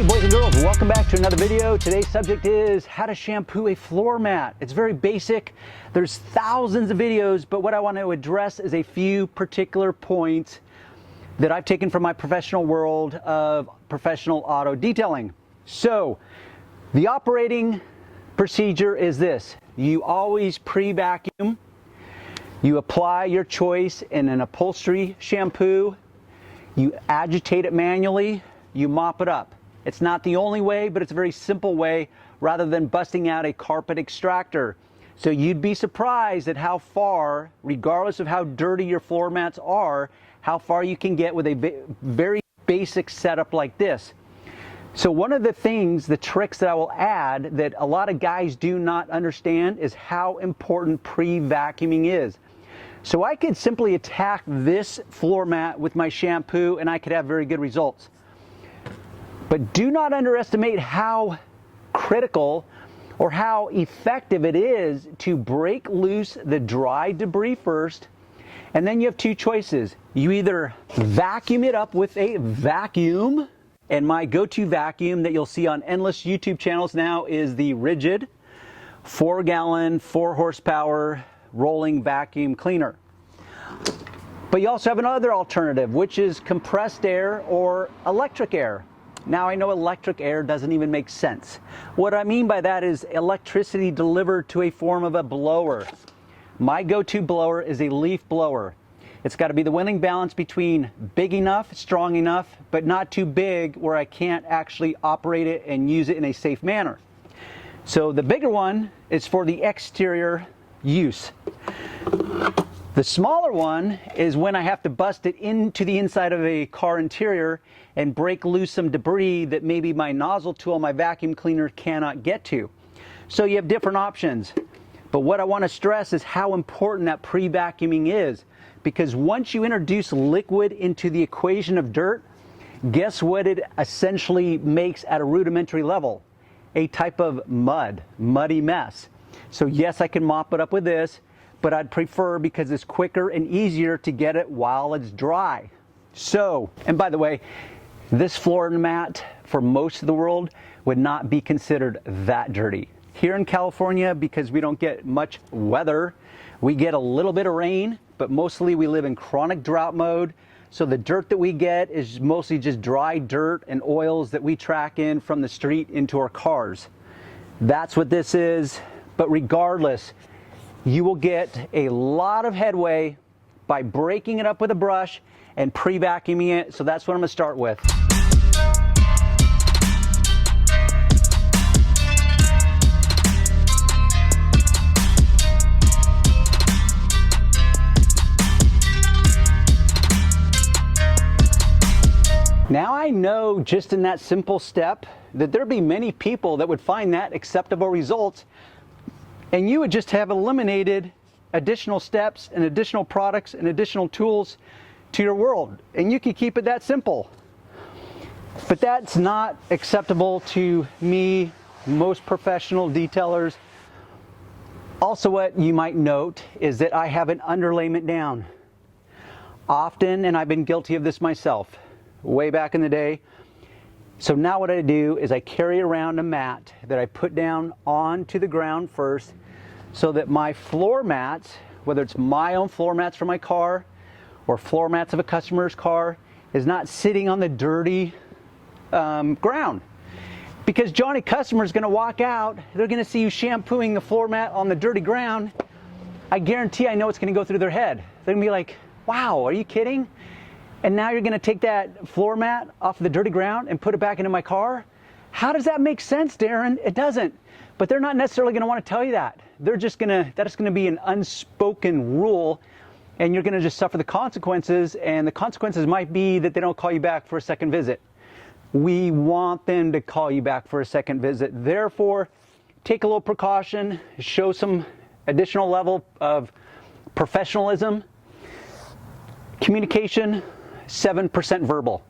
Hey boys and girls, welcome back to another video. Today's subject is how to shampoo a floor mat. It's very basic. There's thousands of videos, but what I want to address is a few particular points that I've taken from my professional world of professional auto detailing. So, the operating procedure is this. You always pre-vacuum. You apply your choice in an upholstery shampoo. You agitate it manually. You mop it up. It's not the only way, but it's a very simple way rather than busting out a carpet extractor. So you'd be surprised at how far, regardless of how dirty your floor mats are, how far you can get with a very basic setup like this. So one of the things, the tricks that I will add that a lot of guys do not understand is how important pre-vacuuming is. So I could simply attack this floor mat with my shampoo and I could have very good results. But do not underestimate how critical or how effective it is to break loose the dry debris first, and then you have two choices. You either vacuum it up with a vacuum, and my go-to vacuum that you'll see on endless YouTube channels now is the Rigid 4-gallon, 4-horsepower rolling vacuum cleaner. But you also have another alternative, which is compressed air or electric air. Now I know electric air doesn't even make sense. What I mean by that is electricity delivered to a form of a blower. My go-to blower is a leaf blower. It's got to be the winning balance between big enough, strong enough, but not too big where I can't actually operate it and use it in a safe manner. So the bigger one is for the exterior use. The smaller one is when I have to bust it into the inside of a car interior and break loose some debris that maybe my nozzle tool, my vacuum cleaner cannot get to. So you have different options. But what I want to stress is how important that pre-vacuuming is. Because once you introduce liquid into the equation of dirt, guess what it essentially makes at a rudimentary level? A type of muddy mess. So yes, I can mop it up with this, but I'd prefer, because it's quicker and easier, to get it while it's dry. So, and by the way, this floor mat for most of the world would not be considered that dirty. Here in California, because we don't get much weather, we get a little bit of rain, but mostly we live in chronic drought mode. So the dirt that we get is mostly just dry dirt and oils that we track in from the street into our cars. That's what this is. But regardless, you will get a lot of headway by breaking it up with a brush and pre-vacuuming it. So that's what I'm going to start with. Now I know just in that simple step that there'd be many people that would find that acceptable results, and you would just have eliminated additional steps and additional products and additional tools to your world, and you could keep it that simple. But that's not acceptable to me, most professional detailers. Also, what you might note is that I have an underlayment down. Often, and I've been guilty of this myself, way back in the day. So now what I do is I carry around a mat that I put down onto the ground first, so that my floor mats, whether it's my own floor mats for my car or floor mats of a customer's car, is not sitting on the dirty ground. Because Johnny customer is going to walk out, they're going to see you shampooing the floor mat on the dirty ground. I guarantee I know it's going to go through their head. They're going to be like, wow, are you kidding? And now you're going to take that floor mat off the dirty ground and put it back into my car? How does that make sense, Darren? It doesn't. But they're not necessarily going to want to tell you that. They're just going to, that's going to be an unspoken rule, and you're going to just suffer the consequences, and the consequences might be that they don't call you back for a second visit. We want them to call you back for a second visit. Therefore, take a little precaution, show some additional level of professionalism. Communication, 7% verbal.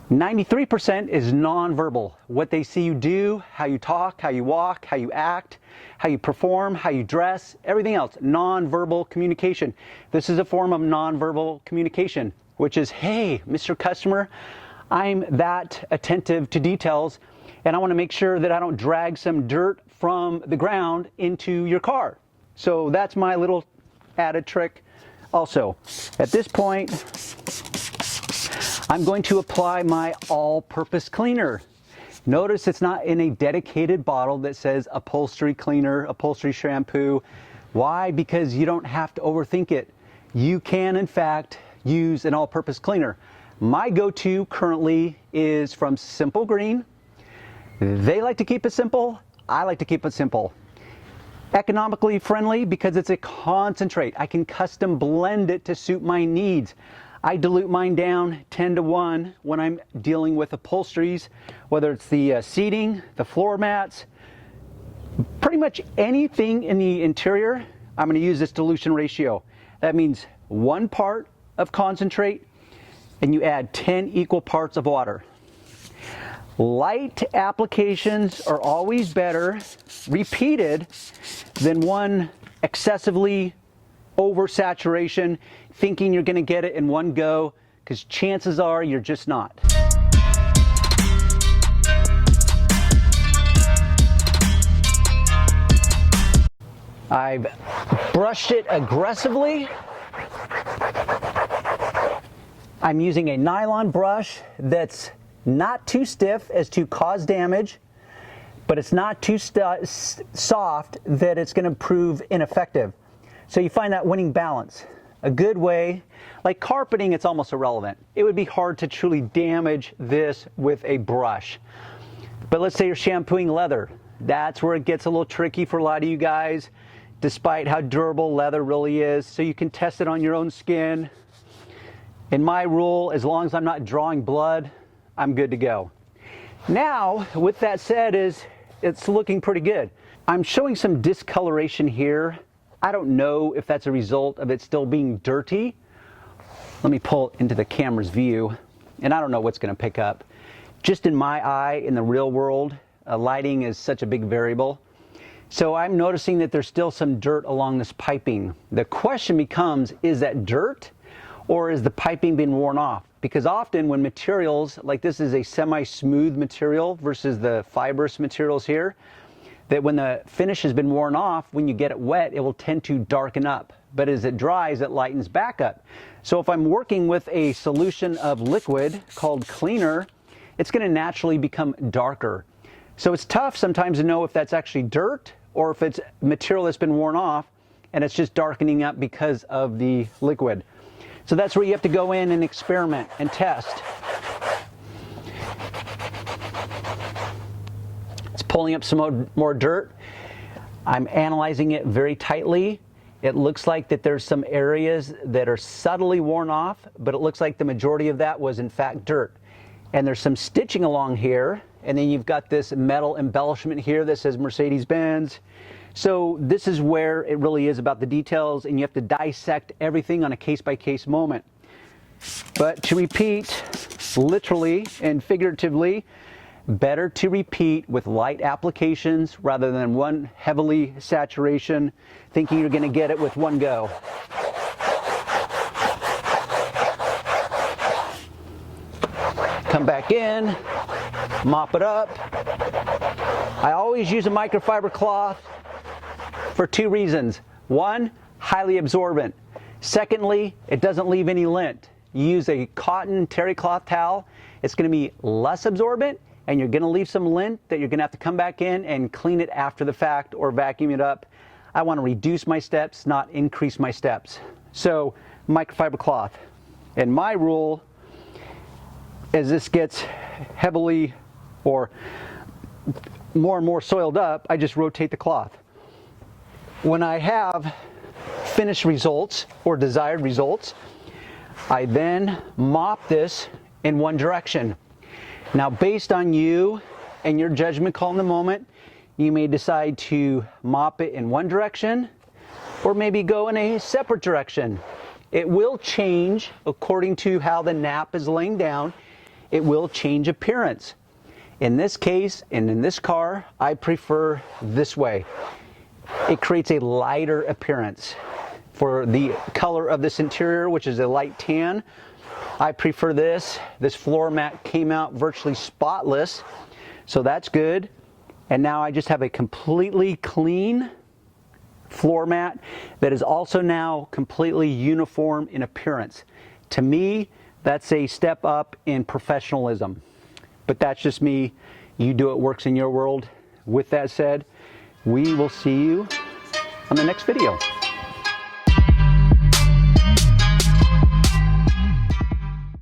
93% is non-verbal. What they see you do, how you talk, how you walk, how you act, how you perform, how you dress, everything else, non-verbal communication. This is a form of non-verbal communication, which is, hey, Mr. Customer, I'm that attentive to details, and I want to make sure that I don't drag some dirt from the ground into your car. So that's my little added trick. Also, at this point, I'm going to apply my all-purpose cleaner. Notice it's not in a dedicated bottle that says upholstery cleaner, upholstery shampoo. Why? Because you don't have to overthink it. You can, in fact, use an all-purpose cleaner. My go-to currently is from Simple Green. They like to keep it simple. I like to keep it simple. Economically friendly because it's a concentrate. I can custom blend it to suit my needs. I dilute mine down 10-to-1 when I'm dealing with upholsteries, whether it's the seating, the floor mats, pretty much anything in the interior. I'm going to use this dilution ratio. That means 1 part of concentrate and you add 10 equal parts of water. Light applications are always better repeated than one excessively oversaturation, thinking you're going to get it in one go, because chances are you're just not. I've brushed it aggressively. I'm using a nylon brush that's not too stiff as to cause damage, but it's not too soft that it's going to prove ineffective. So you find that winning balance. A good way, like carpeting, it's almost irrelevant. It would be hard to truly damage this with a brush. But let's say you're shampooing leather. That's where it gets a little tricky for a lot of you guys, despite how durable leather really is. So you can test it on your own skin. In my rule, as long as I'm not drawing blood, I'm good to go. Now, with that said, it's looking pretty good. I'm showing some discoloration here. I don't know if that's a result of it still being dirty. Let me pull it into the camera's view, and I don't know what's going to pick up. Just in my eye, in the real world, lighting is such a big variable. So I'm noticing that there's still some dirt along this piping. The question becomes, is that dirt or is the piping being worn off? Because often when materials, like this is a semi-smooth material versus the fibrous materials here, that when the finish has been worn off, when you get it wet, it will tend to darken up. But as it dries, it lightens back up. So if I'm working with a solution of liquid called cleaner, it's going to naturally become darker. So it's tough sometimes to know if that's actually dirt or if it's material that's been worn off and it's just darkening up because of the liquid. So that's where you have to go in and experiment and test. It's pulling up some more dirt. I'm analyzing it very tightly. It looks like that there's some areas that are subtly worn off, but it looks like the majority of that was in fact dirt. And there's some stitching along here, and then you've got this metal embellishment here that says Mercedes-Benz. So this is where it really is about the details, and you have to dissect everything on a case-by-case moment. But to repeat, literally and figuratively, better to repeat with light applications rather than one heavily saturation, thinking you're going to get it with one go. Come back in, mop it up. I always use a microfiber cloth for 2 reasons. 1, highly absorbent. Secondly, it doesn't leave any lint. You use a cotton terry cloth towel, it's going to be less absorbent, and you're going to leave some lint that you're going to have to come back in and clean it after the fact or vacuum it up. I want to reduce my steps, not increase my steps. So, microfiber cloth. And my rule, as this gets heavily or more and more soiled up, I just rotate the cloth. When I have finished results or desired results, I then mop this in one direction. Now, based on you and your judgment call in the moment, you may decide to mop it in one direction or maybe go in a separate direction. It will change according to how the nap is laying down. It will change appearance. In this case and in this car, I prefer this way. It creates a lighter appearance. For the color of this interior, which is a light tan, I prefer this. This floor mat came out virtually spotless, so that's good. And now I just have a completely clean floor mat that is also now completely uniform in appearance. To me, that's a step up in professionalism. But that's just me. You do what works in your world. With that said, we will see you on the next video.